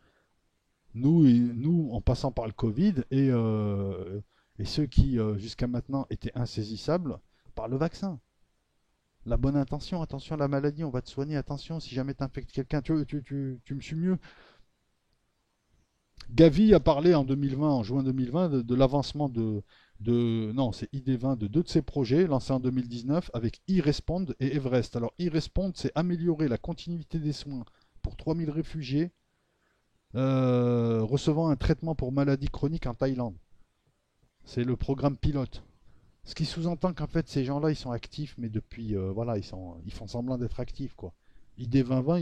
Nous, en passant par le Covid et ceux qui, jusqu'à maintenant, étaient insaisissables par le vaccin. La bonne intention, attention à la maladie, on va te soigner, attention, si jamais tu infectes quelqu'un, tu me suis mieux. Gavi a parlé en 2020, en juin 2020, de l'avancement non, c'est ID20, de 2 de ses projets lancés en 2019 avec e-Respond et Everest. Alors e-Respond, c'est améliorer la continuité des soins pour 3000 réfugiés recevant un traitement pour maladie chronique en Thaïlande. C'est le programme pilote. Ce qui sous-entend qu'en fait ces gens-là ils sont actifs, mais depuis voilà ils font semblant d'être actifs quoi. ID 2020,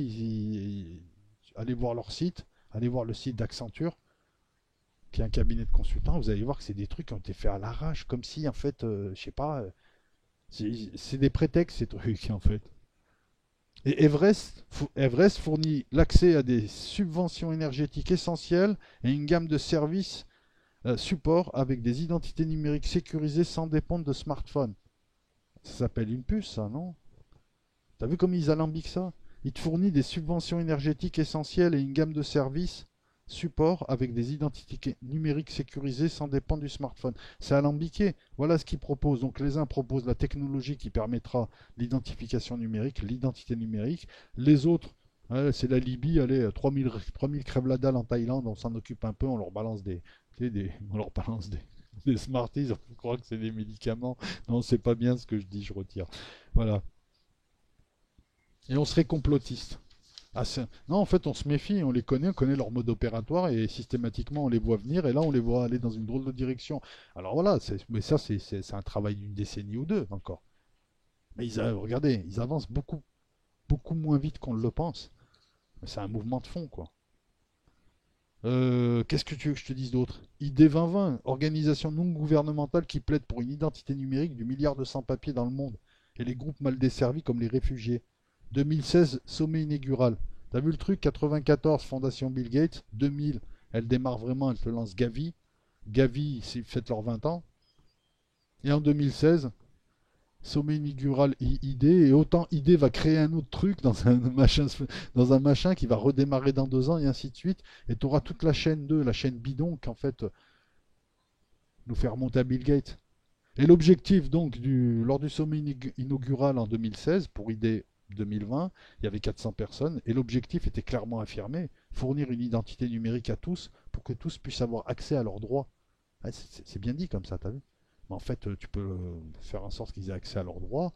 allez voir leur site, allez voir le site d'Accenture, qui est un cabinet de consultants. Vous allez voir que c'est des trucs qui ont été faits à l'arrache, comme si en fait, je sais pas, c'est des prétextes ces trucs en fait. Et Everest fournit l'accès à des subventions énergétiques essentielles et une gamme de services support avec des identités numériques sécurisées sans dépendre de smartphones. Ça s'appelle une puce, ça, non? T'as vu comme ils alambiquent ça? Il te fournit des subventions énergétiques essentielles et une gamme de services support avec des identités numériques sécurisées sans dépendre du smartphone. C'est alambiqué. Voilà ce qu'ils proposent. Donc les uns proposent la technologie qui permettra l'identification numérique, l'identité numérique. Les autres, c'est la Libye, allez, 3000 crèves la dalle en Thaïlande, on s'en occupe un peu, on leur balance on leur balance des Smarties, on croit que c'est des médicaments. Non, c'est pas bien ce que je dis, je retire. Voilà. Et on serait complotiste. Ah, non, en fait, on se méfie, on connaît leur mode opératoire et systématiquement on les voit venir et là on les voit aller dans une drôle de direction. Alors voilà, mais ça c'est un travail d'une décennie ou deux encore. Mais regardez, ils avancent beaucoup, beaucoup moins vite qu'on le pense. C'est un mouvement de fond, quoi. Qu'est-ce que tu veux que je te dise d'autre? ID 2020, organisation non gouvernementale qui plaide pour une identité numérique du milliard de sans-papiers dans le monde et les groupes mal desservis comme les réfugiés. 2016, sommet inaugural. T'as vu le truc? 94, Fondation Bill Gates. 2000, elle démarre vraiment, elle te lance Gavi. Gavi, c'est fête leurs 20 ans. Et en 2016, sommet inaugural ID. Et autant ID va créer un autre truc dans un machin qui va redémarrer dans 2 ans et ainsi de suite. Et tu auras toute la chaîne 2, la chaîne bidon, qui en fait nous fait remonter à Bill Gates. Et l'objectif donc lors du sommet inaugural en 2016 pour ID 2020, il y avait 400 personnes et l'objectif était clairement affirmé, fournir une identité numérique à tous pour que tous puissent avoir accès à leurs droits. Ah, c'est bien dit comme ça, t'as vu? Mais en fait, tu peux faire en sorte qu'ils aient accès à leurs droits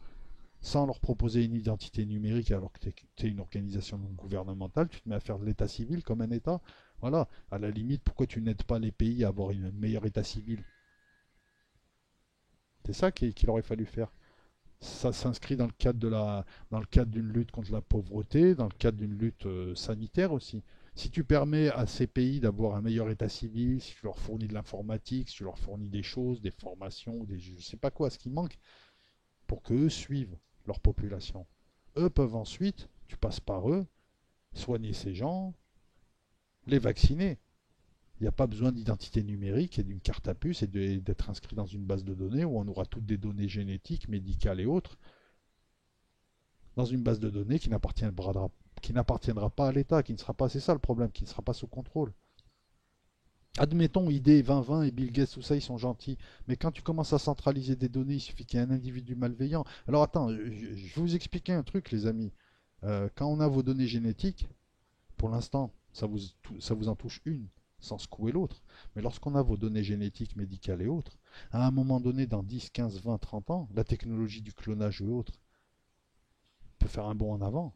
sans leur proposer une identité numérique alors que tu es une organisation non gouvernementale, tu te mets à faire de l'état civil comme un État. Voilà, à la limite, pourquoi tu n'aides pas les pays à avoir un meilleur état civil? C'est ça qu'il aurait fallu faire. Ça s'inscrit dans le cadre dans le cadre d'une lutte contre la pauvreté, dans le cadre d'une lutte sanitaire aussi. Si tu permets à ces pays d'avoir un meilleur état civil, si tu leur fournis de l'informatique, si tu leur fournis des choses, des formations, des je sais pas quoi, ce qui manque, pour qu'eux suivent leur population. Eux peuvent ensuite, tu passes par eux, soigner ces gens, les vacciner. Il n'y a pas besoin d'identité numérique et d'une carte à puce et d'être inscrit dans une base de données où on aura toutes des données génétiques, médicales et autres, dans une base de données qui n'appartiendra pas à l'État, qui ne sera pas, c'est ça le problème, qui ne sera pas sous contrôle. Admettons, ID 2020 et Bill Gates, tout ça, ils sont gentils. Mais quand tu commences à centraliser des données, il suffit qu'il y ait un individu malveillant. Alors attends, je vais vous expliquer un truc, les amis. Quand on a vos données génétiques, pour l'instant, ça vous en touche une, sans secouer l'autre. Mais lorsqu'on a vos données génétiques, médicales et autres, à un moment donné, dans 10, 15, 20, 30 ans, la technologie du clonage et autres peut faire un bond en avant.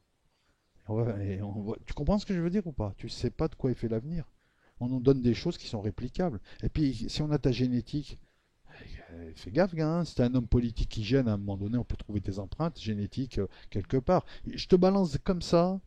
Tu comprends ce que je veux dire ou pas? Tu sais pas de quoi est fait l'avenir. On nous donne des choses qui sont réplicables. Et puis, si on a ta génétique, fais gaffe, gars, hein, si t'es un homme politique qui gêne, à un moment donné, on peut trouver tes empreintes génétiques quelque part. Je te balance comme ça,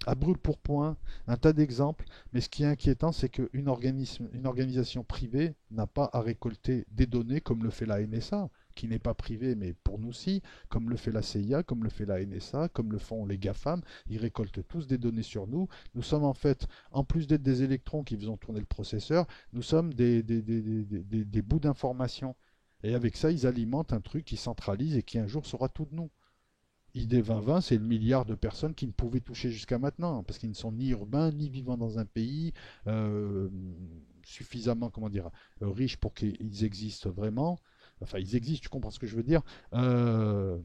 à brûle pour point, un tas d'exemples, mais ce qui est inquiétant, c'est qu'une une organisation privée n'a pas à récolter des données comme le fait la NSA, qui n'est pas privée, mais pour nous si, comme le fait la CIA, comme le fait la NSA, comme le font les GAFAM, ils récoltent tous des données sur nous. Nous sommes en fait, en plus d'être des électrons qui faisons tourner le processeur, nous sommes des bouts d'information. Et avec ça, ils alimentent un truc qui centralise et qui un jour sera tout de nous. ID 2020, c'est le milliard de personnes qui ne pouvaient toucher jusqu'à maintenant, parce qu'ils ne sont ni urbains, ni vivant dans un pays suffisamment, comment dire, riche pour qu'ils existent vraiment. Enfin, ils existent, tu comprends ce que je veux dire. Euh,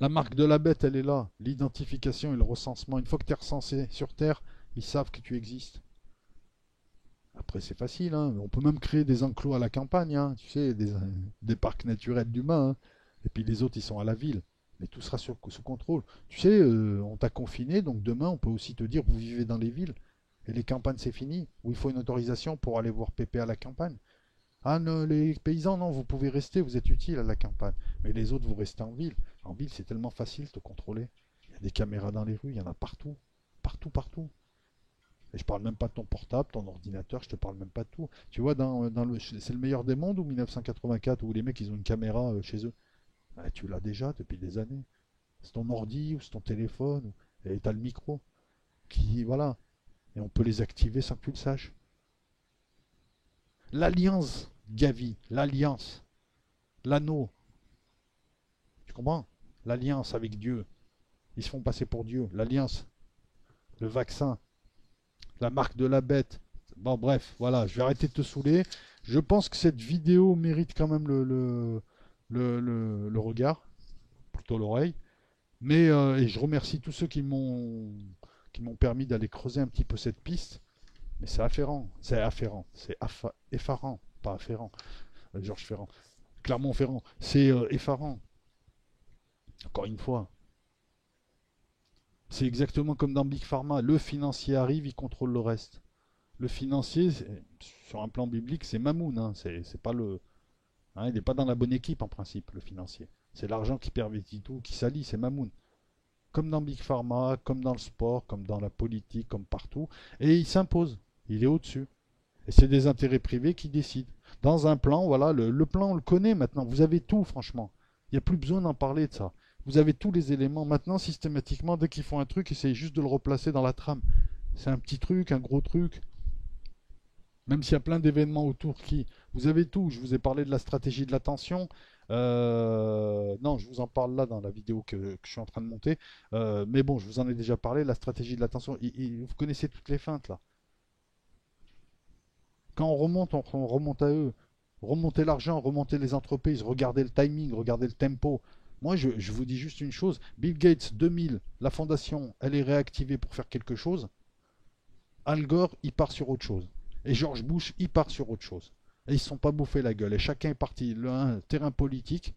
la marque de la bête, elle est là. L'identification et le recensement. Une fois que tu es recensé sur Terre, ils savent que tu existes. Après, c'est facile, hein. On peut même créer des enclos à la campagne, hein. Tu sais, des parcs naturels d'humains, hein. Et puis les autres, ils sont à la ville. Mais tout sera sous contrôle. Tu sais, on t'a confiné, donc demain, on peut aussi te dire, vous vivez dans les villes. Et les campagnes, c'est fini. Ou il faut une autorisation pour aller voir Pépé à la campagne. Ah non, les paysans, non, vous pouvez rester, vous êtes utile à la campagne. Mais les autres, vous restez en ville. En ville, c'est tellement facile de te contrôler. Il y a des caméras dans les rues, il y en a partout. Partout, partout. Et je parle même pas de ton portable, ton ordinateur, je te parle même pas de tout. Tu vois, c'est le meilleur des mondes ou 1984 où les mecs ils ont une caméra chez eux. Ah, tu l'as déjà depuis des années. C'est ton ordi ou c'est ton téléphone. Et tu as le micro. Voilà. Et on peut les activer sans que tu le saches. L'alliance, Gavi, l'alliance, l'anneau. Tu comprends? L'alliance avec Dieu. Ils se font passer pour Dieu. L'alliance, le vaccin, la marque de la bête. Bon, bref, voilà, je vais arrêter de te saouler. Je pense que cette vidéo mérite quand même le regard, plutôt l'oreille. Mais et je remercie tous ceux qui m'ont permis d'aller creuser un petit peu cette piste. Mais c'est afférent, effarant, pas afférent. Georges Ferrand, Clermont-Ferrand, c'est effarant. Encore une fois, c'est exactement comme dans Big Pharma. Le financier arrive, il contrôle le reste. Le financier, sur un plan biblique, c'est Mamoun. Hein. C'est pas il n'est pas dans la bonne équipe en principe, le financier. C'est l'argent qui pervertit tout, qui salit, c'est Mamoun. Comme dans Big Pharma, comme dans le sport, comme dans la politique, comme partout. Et il s'impose. Il est au-dessus. Et c'est des intérêts privés qui décident. Dans un plan, voilà, le plan, on le connaît maintenant. Vous avez tout, franchement. Il n'y a plus besoin d'en parler de ça. Vous avez tous les éléments. Maintenant, systématiquement, dès qu'ils font un truc, essayez juste de le replacer dans la trame. C'est un petit truc, un gros truc. Même s'il y a plein d'événements autour qui... Vous avez tout. Je vous ai parlé de la stratégie de l'attention. Non, je vous en parle là dans la vidéo que je suis en train de monter. Mais bon, je vous en ai déjà parlé. La stratégie de l'attention, vous connaissez toutes les feintes là. Quand on remonte à eux. Remonter l'argent, remonter les entreprises, regarder le timing, regarder le tempo. Moi, je vous dis juste une chose. Bill Gates 2000, la fondation, elle est réactivée pour faire quelque chose. Al Gore, il part sur autre chose. Et George Bush, il part sur autre chose. Et ils ne se sont pas bouffés la gueule. Et chacun est parti. Un terrain politique,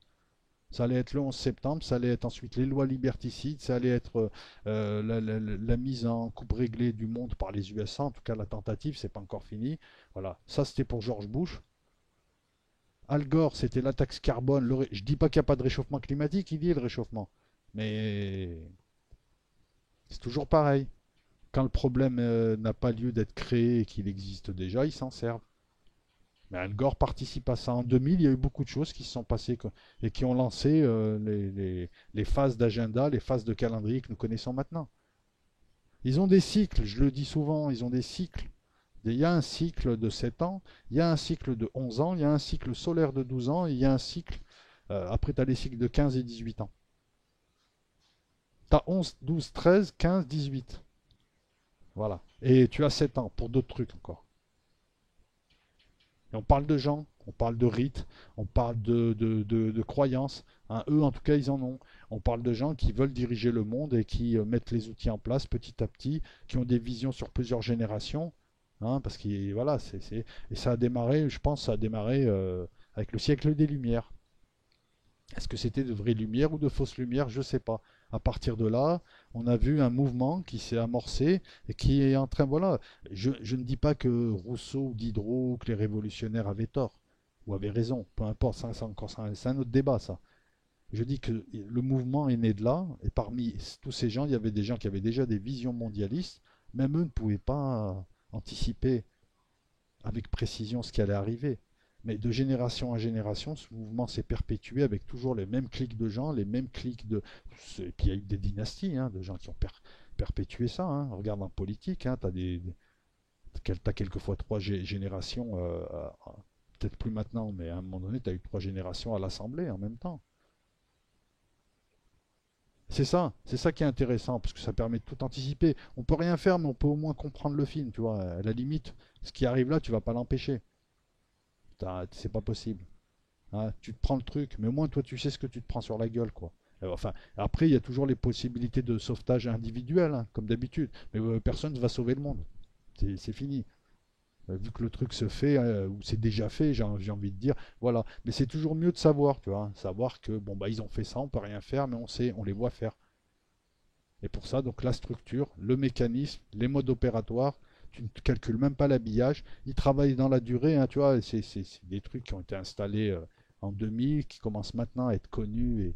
ça allait être le 11 septembre, ça allait être ensuite les lois liberticides, ça allait être la mise en coupe réglée du monde par les USA. En tout cas, la tentative, c'est pas encore fini. Voilà. Ça, c'était pour George Bush. Al Gore, c'était la taxe carbone. Je dis pas qu'il n'y a pas de réchauffement climatique, il dit le réchauffement. Mais c'est toujours pareil. Quand le problème n'a pas lieu d'être créé et qu'il existe déjà, ils s'en servent. Mais Al Gore participe à ça. En 2000, il y a eu beaucoup de choses qui se sont passées et qui ont lancé les phases d'agenda, les phases de calendrier que nous connaissons maintenant. Ils ont des cycles, je le dis souvent, ils ont des cycles. Il y a un cycle de 7 ans, il y a un cycle de 11 ans, il y a un cycle solaire de 12 ans, et il y a un cycle, après tu as les cycles de 15 et 18 ans. Tu as 11, 12, 13, 15, 18. Voilà. Et tu as 7 ans pour d'autres trucs encore. Et on parle de gens, on parle de rites, on parle de croyances. Hein. Eux, en tout cas, ils en ont. On parle de gens qui veulent diriger le monde et qui mettent les outils en place petit à petit, qui ont des visions sur plusieurs générations. Hein, parce que voilà, et ça a démarré, je pense, ça a démarré avec le siècle des Lumières. Est-ce que c'était de vraies lumières ou de fausses lumières? Je ne sais pas. À partir de là, on a vu un mouvement qui s'est amorcé et qui est en train. Voilà. Je ne dis pas que Rousseau ou Diderot ou que les révolutionnaires avaient tort ou avaient raison. Peu importe, c'est un autre débat, ça. Je dis que le mouvement est né de là, et parmi tous ces gens, il y avait des gens qui avaient déjà des visions mondialistes. Même eux ne pouvaient pas anticiper avec précision ce qui allait arriver. Mais de génération en génération, ce mouvement s'est perpétué avec toujours les mêmes clics de gens, les mêmes clics de. Et puis il y a eu des dynasties hein, de gens qui ont perpétué ça. Hein. Regarde en politique, hein, t'as quelquefois trois générations, peut-être plus maintenant, mais à un moment donné, tu as eu trois générations à l'Assemblée en même temps. C'est ça qui est intéressant, parce que ça permet de tout anticiper. On peut rien faire, mais on peut au moins comprendre le film, tu vois. À la limite, ce qui arrive là, tu vas pas l'empêcher. C'est pas possible. Hein, tu te prends le truc, mais au moins toi tu sais ce que tu te prends sur la gueule, quoi. Enfin, après, il y a toujours les possibilités de sauvetage individuel, hein, comme d'habitude. Mais personne ne va sauver le monde. C'est fini. Vu que le truc se fait, ou c'est déjà fait, j'ai envie de dire, voilà. Mais c'est toujours mieux de savoir, tu vois. Hein, savoir que, bon, bah, ils ont fait ça, on peut rien faire, mais on sait, on les voit faire. Et pour ça, donc la structure, le mécanisme, les modes opératoires, tu ne calcules même pas l'habillage. Ils travaillent dans la durée, hein, tu vois, c'est des trucs qui ont été installés en 2000, qui commencent maintenant à être connus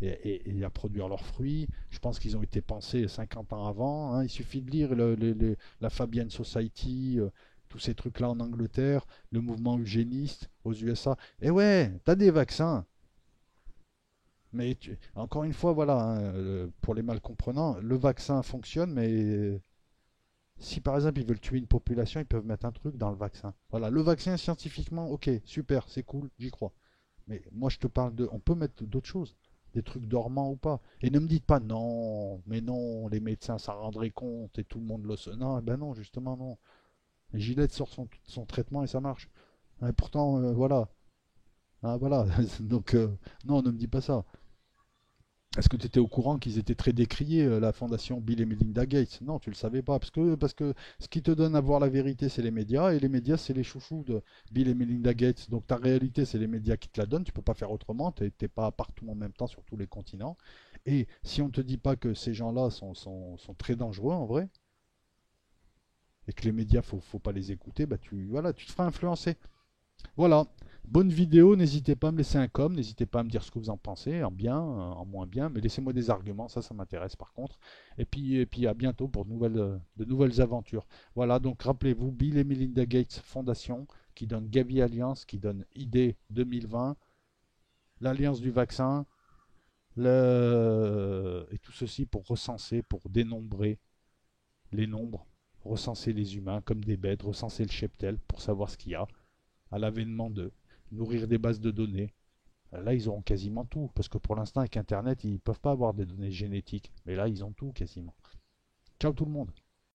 et à produire leurs fruits. Je pense qu'ils ont été pensés 50 ans avant. Hein. Il suffit de lire la Fabian Society, tous ces trucs-là en Angleterre, le mouvement eugéniste aux USA. Et ouais, t'as des vaccins. Mais encore une fois, voilà, hein, pour les mal comprenants, le vaccin fonctionne, mais si par exemple ils veulent tuer une population, ils peuvent mettre un truc dans le vaccin. Voilà, le vaccin scientifiquement, ok, super, c'est cool, j'y crois. Mais moi je te parle de, on peut mettre d'autres choses, des trucs dormants ou pas. Et ne me dites pas non, mais non, les médecins ça rendrait compte et tout le monde le sait. Non, ben non, justement non. Gillette sort son traitement et ça marche. Et pourtant, voilà. Hein, voilà. Donc, non, ne me dis pas ça. Est-ce que tu étais au courant qu'ils étaient très décriés, la fondation Bill et Melinda Gates? Non, tu le savais pas, parce que ce qui te donne à voir la vérité, c'est les médias, et les médias, c'est les chouchous de Bill et Melinda Gates. Donc ta réalité, c'est les médias qui te la donnent, tu peux pas faire autrement, t'es pas partout en même temps sur tous les continents. Et si on te dit pas que ces gens-là sont très dangereux en vrai, et que les médias, faut pas les écouter, bah voilà, tu te feras influencer. Voilà, bonne vidéo, n'hésitez pas à me laisser un com, n'hésitez pas à me dire ce que vous en pensez, en bien, en moins bien, mais laissez-moi des arguments, ça m'intéresse par contre. Et puis à bientôt pour de nouvelles aventures. Voilà, donc rappelez-vous, Bill et Melinda Gates Fondation, qui donne Gavi Alliance, qui donne ID 2020, l'Alliance du vaccin, et tout ceci pour recenser, pour dénombrer les nombres, recenser les humains comme des bêtes, recenser le cheptel pour savoir ce qu'il y a à l'avènement de nourrir des bases de données. Là, ils auront quasiment tout, parce que pour l'instant, avec Internet, ils ne peuvent pas avoir des données génétiques. Mais là, ils ont tout quasiment. Ciao tout le monde.